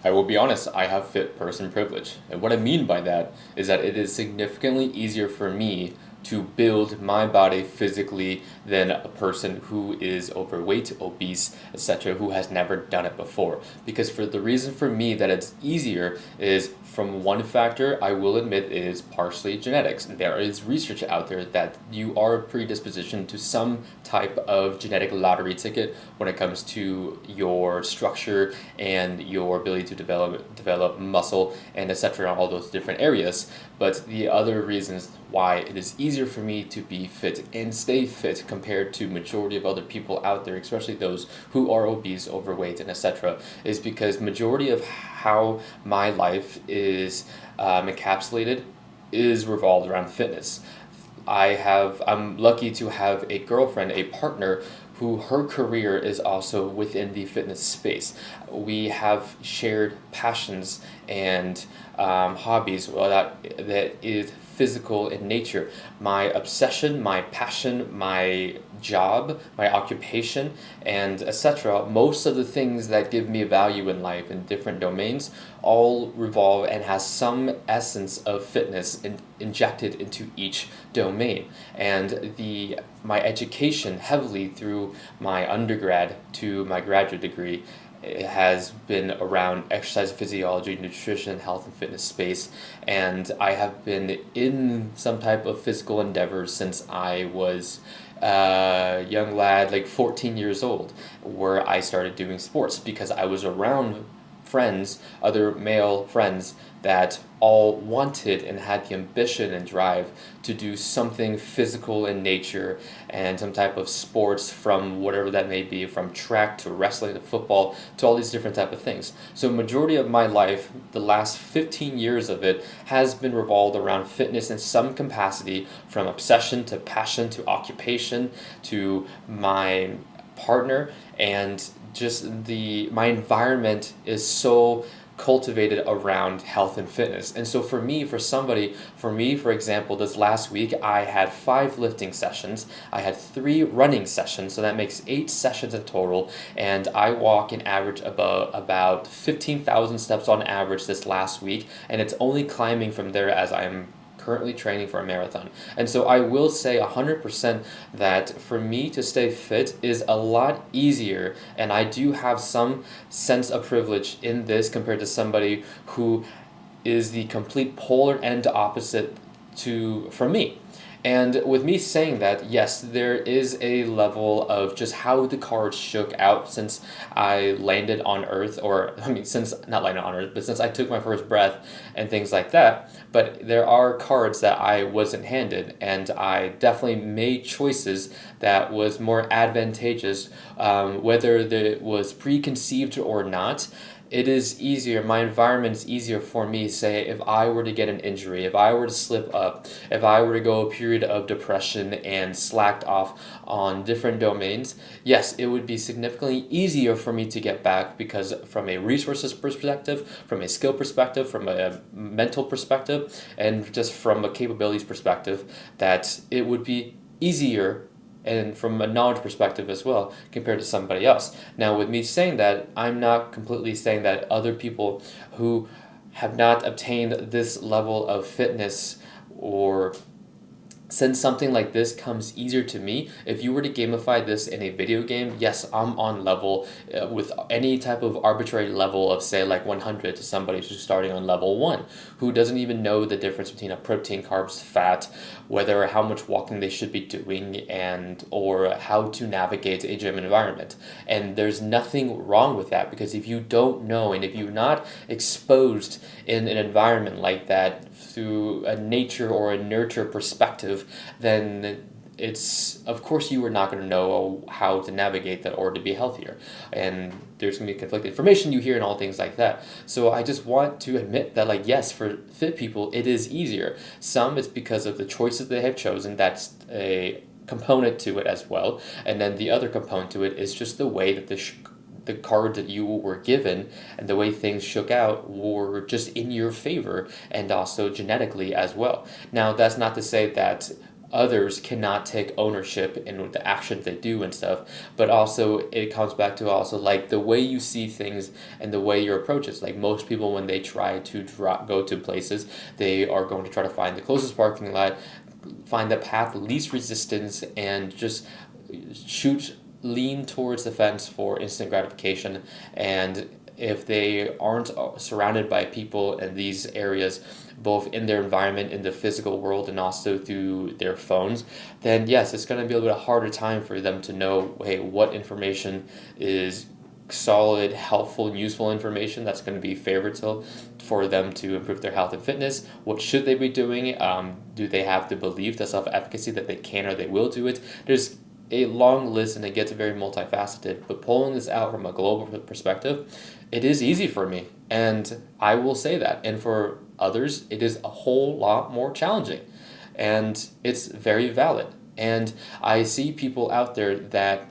I will be honest, I have fit person privilege. And what I mean by that is that it is significantly easier for me to build my body physically than a person who is overweight, obese, etc., who has never done it before. Because for the reason for me that it's easier is from one factor, I will admit is partially genetics. There is research out there that you are predispositioned to some type of genetic lottery ticket when it comes to your structure and your ability to develop muscle and etc. all those different areas. But the other reasons why it is easier for me to be fit and stay fit compared to majority of other people out there, especially those who are obese, overweight, and etc., is because majority of how my life is encapsulated is revolved around fitness. I'm lucky to have a girlfriend, a partner who her career is also within the fitness space. We have shared passions and hobbies that is physical in nature. My obsession, my passion, my job, my occupation, and etc. Most of the things that give me value in life in different domains all revolve and has some essence of fitness injected into each domain. And my education heavily through my undergrad to my graduate degree has been around exercise physiology, nutrition, health, and fitness space, and I have been in some type of physical endeavor since I was a young lad, like 14 years old, where I started doing sports because I was around friends, other male friends that all wanted and had the ambition and drive to do something physical in nature and some type of sports, from whatever that may be, from track to wrestling to football to all these different type of things. So majority of my life, the last 15 years of it, has been revolved around fitness in some capacity, from obsession to passion to occupation to my partner, and just my environment is so cultivated around health and fitness. And so for me, for example, this last week I had 5 lifting sessions, I had 3 running sessions, so that makes 8 sessions in total, and I walk an average about 15,000 steps on average this last week, and it's only climbing from there as I'm currently training for a marathon. And so I will say 100% that for me to stay fit is a lot easier, and I do have some sense of privilege in this compared to somebody who is the complete polar end opposite from me. And with me saying that, yes, there is a level of just how the cards shook out since I landed on Earth, since not landed on Earth, but since I took my first breath and things like that. But there are cards that I wasn't handed, and I definitely made choices that was more advantageous, whether it was preconceived or not. It is easier, my environment is easier for me, say, if I were to get an injury, if I were to slip up, if I were to go a period of depression and slacked off on different domains, yes, it would be significantly easier for me to get back, because from a resources perspective, from a skill perspective, from a mental perspective, and just from a capabilities perspective, that it would be easier, and from a knowledge perspective as well, compared to somebody else. Now, with me saying that, I'm not completely saying that other people who have not obtained this level of fitness, or since something like this comes easier to me, if you were to gamify this in a video game, yes, I'm on level with any type of arbitrary level of, say, like 100 to somebody who's starting on level 1, who doesn't even know the difference between a protein, carbs, fat, whether how much walking they should be doing, or how to navigate a gym environment. And there's nothing wrong with that, because if you don't know, and if you're not exposed in an environment like that through a nature or a nurture perspective, then it's, of course, you are not going to know how to navigate that or to be healthier, and there's going to be conflicting information you hear and all things like that. So I just want to admit that, like, yes, for fit people it is easier. Some it's because of the choices they have chosen, that's a component to it as well, and then the other component to it is just the way that the card that you were given and the way things shook out were just in your favor, and also genetically as well. Now, that's not to say that others cannot take ownership in the actions they do and stuff, but also it comes back to also like the way you see things and the way your approach is. Like most people, when they try to go to places, they are going to try to find the closest parking lot, find the path least resistance, and just lean towards the fence for instant gratification. And if they aren't surrounded by people in these areas, both in their environment, in the physical world, and also through their phones, then yes, it's going to be a little bit harder time for them to know, hey, what information is solid, helpful, and useful information that's going to be favorable for them to improve their health and fitness. What should they be doing? Do they have the belief, the self-efficacy that they can or they will do it? There's a long list and it gets very multifaceted, but pulling this out from a global perspective, it is easy for me, and I will say that. And for others, it is a whole lot more challenging, and it's very valid. And I see people out there that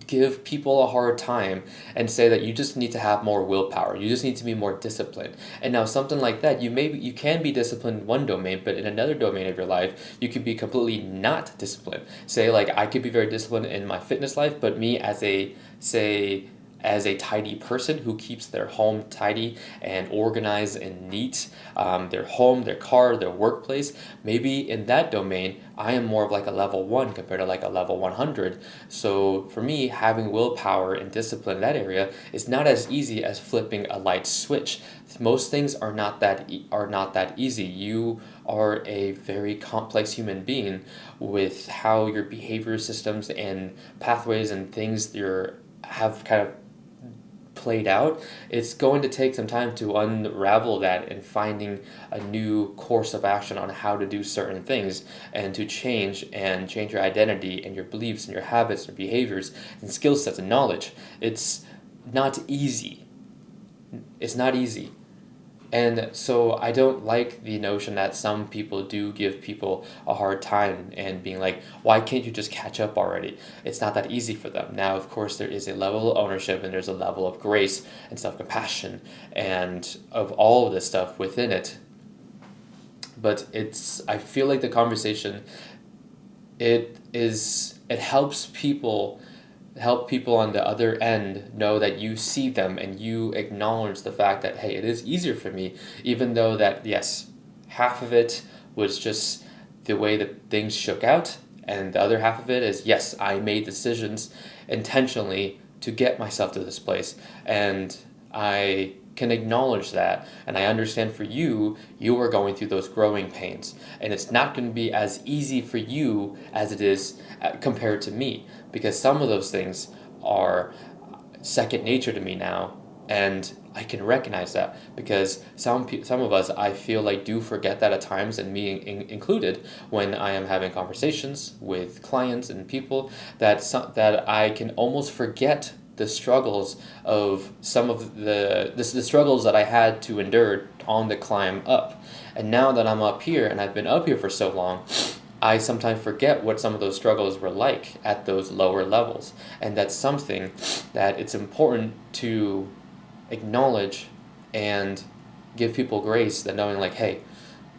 give people a hard time and say that you just need to have more willpower. You just need to be more disciplined. And now something like that, you can be disciplined in one domain, but in another domain of your life, you could be completely not disciplined. Say like I could be very disciplined in my fitness life, but me as a tidy person who keeps their home tidy and organized and neat, their home, their car, their workplace, maybe in that domain, I am more of like a level 1 compared to like a level 100. So for me, having willpower and discipline in that area is not as easy as flipping a light switch. Most things are not that easy. You are a very complex human being with how your behavior systems and pathways and things have kind of played out. It's going to take some time to unravel that and finding a new course of action on how to do certain things and to change your identity and your beliefs and your habits and behaviors and skill sets and knowledge. It's not easy. It's not easy. And so I don't like the notion that some people do give people a hard time and being like, why can't you just catch up already? It's not that easy for them. Now, of course, there is a level of ownership and there's a level of grace and self-compassion and of all of this stuff within it. But I feel like the conversation, it help people on the other end know that you see them and you acknowledge the fact that, hey, it is easier for me, even though that, yes, half of it was just the way that things shook out, and the other half of it is, yes, I made decisions intentionally to get myself to this place, and I can acknowledge that, and I understand for you are going through those growing pains, and it's not going to be as easy for you as it is compared to me, because some of those things are second nature to me now, and I can recognize that, because some of us, I feel like, do forget that at times, and me included, when I am having conversations with clients and people, that I can almost forget the struggles of some of the struggles that I had to endure on the climb up. And now that I'm up here and I've been up here for so long, I sometimes forget what some of those struggles were like at those lower levels. And that's something that it's important to acknowledge and give people grace, that knowing like, hey,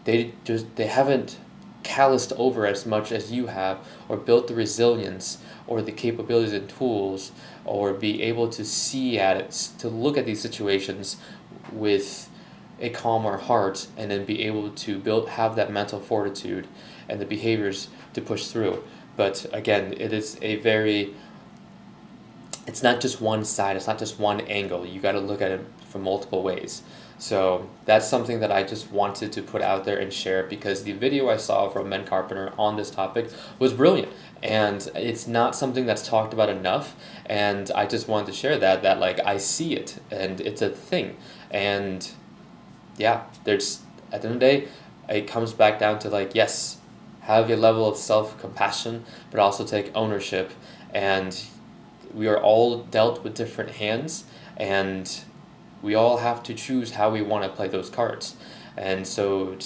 they haven't calloused over as much as you have, or built the resilience or the capabilities and tools, or be able to see at it, to look at these situations with a calmer heart, and then be able to have that mental fortitude and the behaviors to push through. But again, it's not just one side, it's not just one angle. You got to look at it from multiple ways. So that's something that I just wanted to put out there and share, because the video I saw from Ben Carpenter on this topic was brilliant, and it's not something that's talked about enough, and I just wanted to share that like I see it and it's a thing. And yeah, there's, at the end of the day, it comes back down to like, yes, have a level of self-compassion, but also take ownership. And we are all dealt with different hands, and we all have to choose how we want to play those cards. And so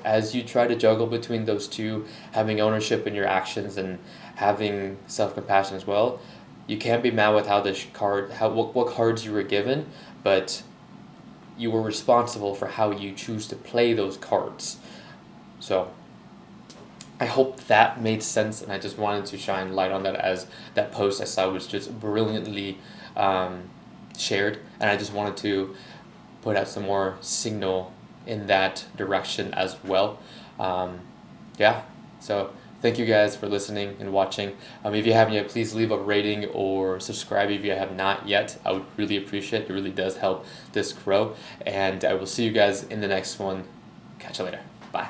as you try to juggle between those two, having ownership in your actions and having self-compassion as well, you can't be mad with what cards you were given, but you were responsible for how you choose to play those cards. So I hope that made sense, and I just wanted to shine light on that, as that post I saw was just brilliantly shared, and I just wanted to put out some more signal in that direction as well. Yeah, so thank you guys for listening and watching. If you haven't yet, please leave a rating or subscribe if you have not yet. I would really appreciate it. It really does help this grow, and I will see you guys in the next one. Catch you later. Bye.